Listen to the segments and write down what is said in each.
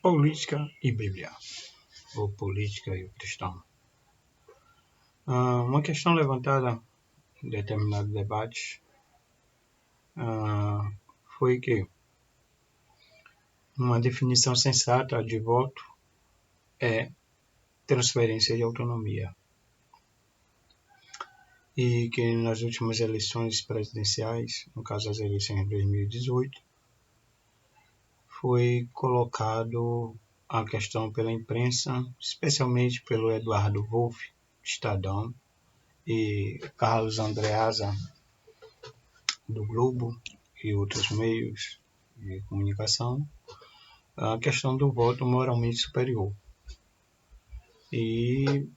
Política e Bíblia, ou política e o cristão. Uma questão levantada em determinado debate foi que uma definição sensata de voto é transferência de autonomia. E que nas últimas eleições presidenciais, no caso as eleições de 2018, foi colocado a questão pela imprensa, especialmente pelo Eduardo Wolff, Estadão, e Carlos Andreasa, do Globo, e outros meios de comunicação, a questão do voto moralmente superior. E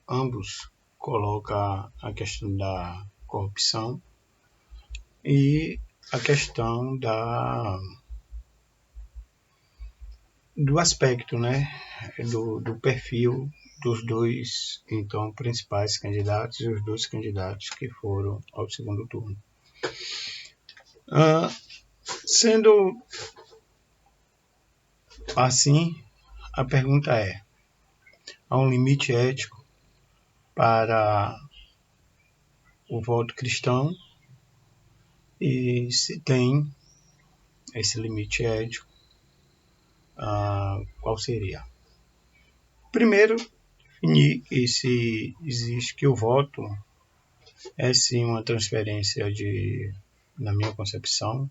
ambos colocam a questão da corrupção e a questão do aspecto, né, do perfil dos dois, então, principais candidatos e os dois candidatos que foram ao segundo turno. Sendo assim, a pergunta é: há um limite ético para o voto cristão? E se tem esse limite ético, qual seria? Primeiro, definir se existe que o voto é sim uma transferência na minha concepção,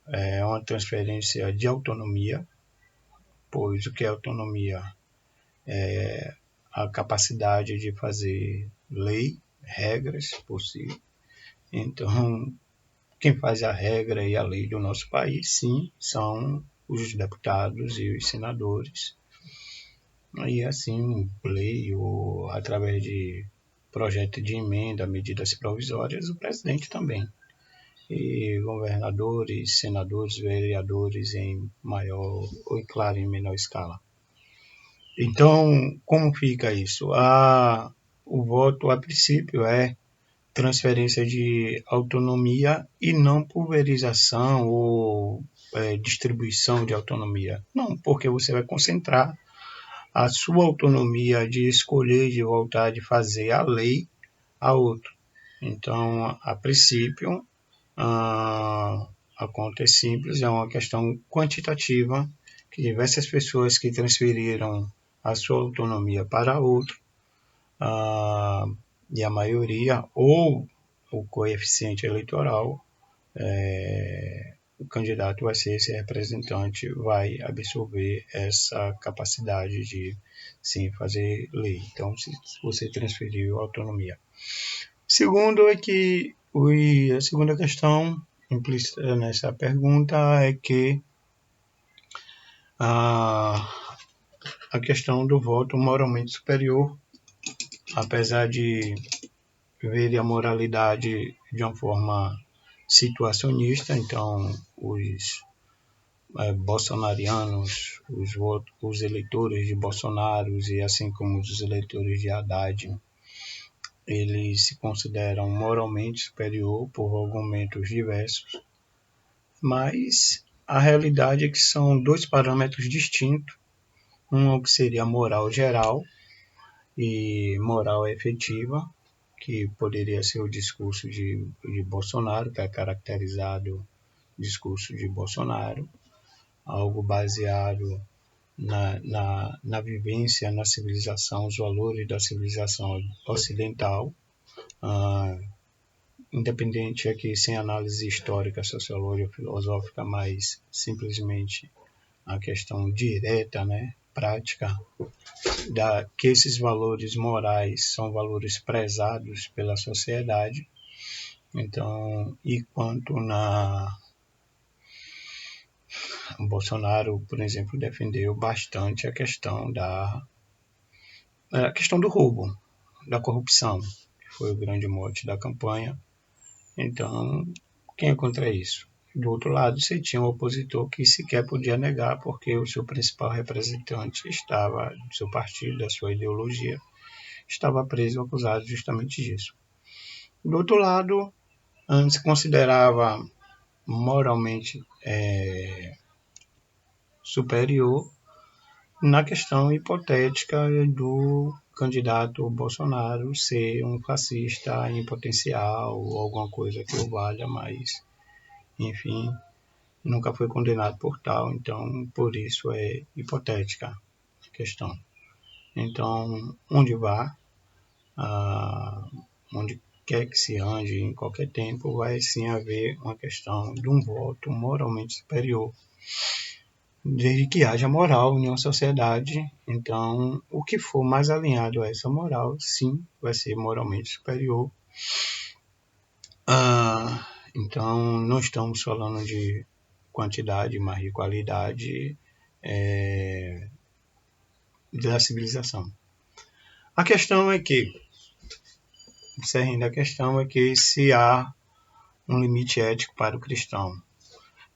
é uma transferência de autonomia, pois o que é autonomia é a capacidade de fazer lei, regras por si. Então, quem faz a regra e a lei do nosso país, sim, são os deputados e os senadores. E assim, lei ou através de projeto de emenda, medidas provisórias, o presidente também. E governadores, senadores, vereadores em maior ou, claro, em menor escala. Então, como fica isso? O voto, a princípio, é transferência de autonomia e não pulverização ou distribuição de autonomia. Não, porque você vai concentrar a sua autonomia de escolher, de voltar, de fazer a lei a outro. Então, a princípio, a conta é simples, é uma questão quantitativa, que diversas pessoas que transferiram a sua autonomia para outro, e a maioria, ou o coeficiente eleitoral, o candidato vai ser esse representante, vai absorver essa capacidade de, sim, fazer lei. Então, se você transferiu a autonomia. Segundo é que a segunda questão implícita nessa pergunta é que a questão do voto moralmente superior, apesar de ver a moralidade de uma forma situacionista, então os bolsonarianos, os eleitores de Bolsonaro e assim como os eleitores de Haddad, eles se consideram moralmente superior por argumentos diversos, mas a realidade é que são dois parâmetros distintos, um que seria moral geral e moral efetiva, que poderia ser o discurso de Bolsonaro, que é caracterizado discurso de Bolsonaro, algo baseado na vivência, na civilização, os valores da civilização ocidental, independente aqui sem análise histórica, sociológica, filosófica, mas simplesmente a questão direta, né, prática, que esses valores morais são valores prezados pela sociedade. Então, e quanto o Bolsonaro, por exemplo, defendeu bastante a questão do roubo, da corrupção, que foi o grande mote da campanha. Então, quem é contra isso? Do outro lado, você tinha um opositor que sequer podia negar, porque o seu principal representante estava, do seu partido, da sua ideologia, estava preso, acusado justamente disso. Do outro lado, se considerava moralmente superior na questão hipotética do candidato Bolsonaro ser um fascista em potencial ou alguma coisa que o valha, mas, enfim, nunca foi condenado por tal, então por isso é hipotética a questão. Então, onde vá, onde quer que se ande, em qualquer tempo, vai sim haver uma questão de um voto moralmente superior, desde que haja moral em uma sociedade. Então, o que for mais alinhado a essa moral, sim, vai ser moralmente superior. Então, não estamos falando de quantidade, mas de qualidade da civilização. A questão é que, observando a questão, é que se há um limite ético para o cristão.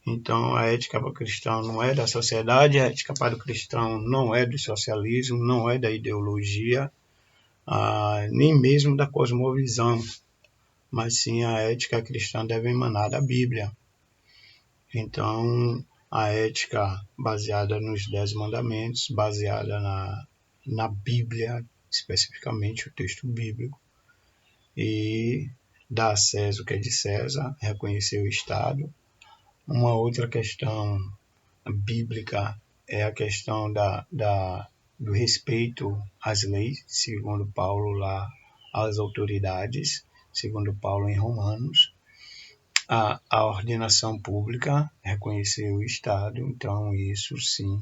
Então, a ética para o cristão não é da sociedade, a ética para o cristão não é do socialismo, não é da ideologia, nem mesmo da cosmovisão, mas sim a ética cristã deve emanar da Bíblia. Então, a ética baseada nos 10 mandamentos, baseada na Bíblia, especificamente o texto bíblico, e dar a César o que é de César, reconhecer o Estado. Uma outra questão bíblica é a questão do respeito às leis, segundo Paulo lá, às autoridades, segundo Paulo em Romanos. A ordenação pública, reconhecer o Estado, então isso sim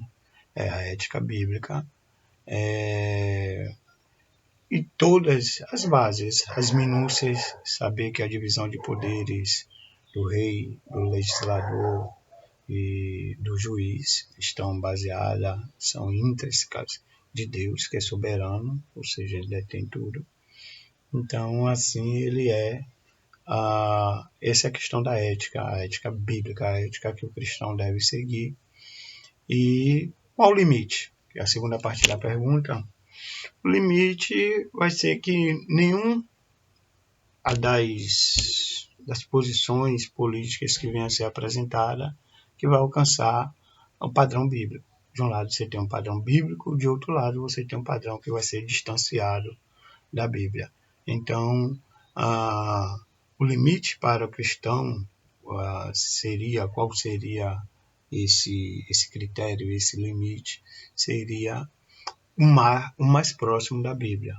é a ética bíblica. E todas as bases, as minúcias, saber que a divisão de poderes do rei, do legislador e do juiz estão baseadas, são intrínsecas de Deus, que é soberano, ou seja, ele detém tudo. Então, assim, ele é essa é a questão da ética, a ética bíblica, a ética que o cristão deve seguir. E qual o limite? Que é a segunda parte da pergunta. O limite vai ser que nenhum das posições políticas que venha a ser apresentada que vai alcançar o padrão bíblico. De um lado você tem um padrão bíblico, de outro lado você tem um padrão que vai ser distanciado da Bíblia. Então, o limite para o cristão qual seria esse critério, esse limite? Seria o mais próximo da Bíblia.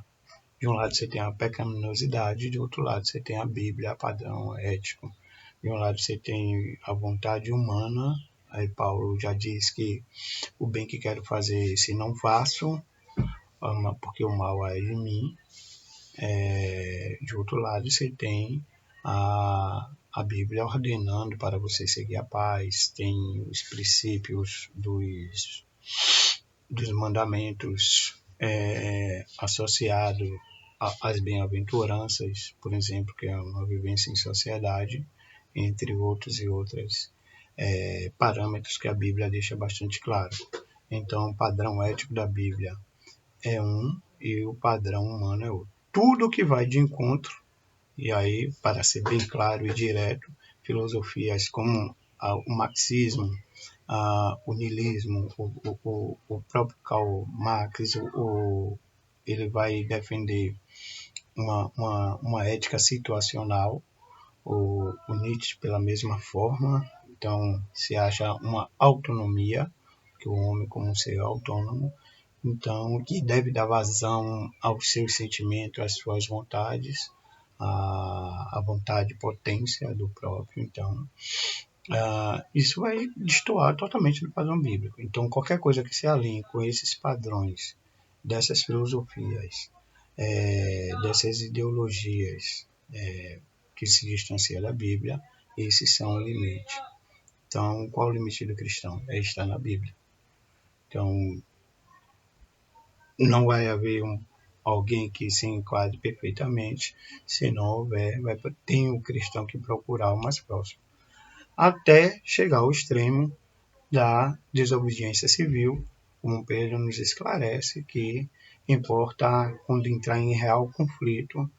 De um lado você tem a pecaminosidade, de outro lado você tem a Bíblia, padrão ético. De um lado você tem a vontade humana, aí Paulo já diz que o bem que quero fazer, se não faço, porque o mal é em mim. De outro lado você tem a Bíblia ordenando para você seguir a paz, tem os princípios dos mandamentos associados às bem-aventuranças, por exemplo, que é uma vivência em sociedade, entre outros e outras parâmetros que a Bíblia deixa bastante claro. Então, o padrão ético da Bíblia é um e o padrão humano é outro. Tudo que vai de encontro, e aí, para ser bem claro e direto, filosofias como o marxismo, o niilismo, o próprio Karl Marx, ele vai defender uma ética situacional, o Nietzsche pela mesma forma. Então se acha uma autonomia, que o homem como ser autônomo, então que deve dar vazão aos seus sentimentos, às suas vontades, a vontade e potência do próprio. Então isso vai destoar totalmente do padrão bíblico. Então, qualquer coisa que se alinhe com esses padrões, dessas filosofias, dessas ideologias que se distanciam da Bíblia, esses são o limite. Então, qual o limite do cristão? É estar na Bíblia. Então, não vai haver alguém que se enquadre perfeitamente, se não houver, tem o cristão que procurar o mais próximo, até chegar ao extremo da desobediência civil, como Pedro nos esclarece, que importa, quando entrar em real conflito,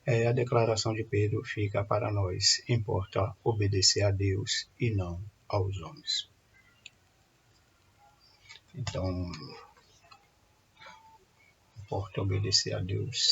a declaração de Pedro fica para nós, importa obedecer a Deus e não aos homens. Então, importa obedecer a Deus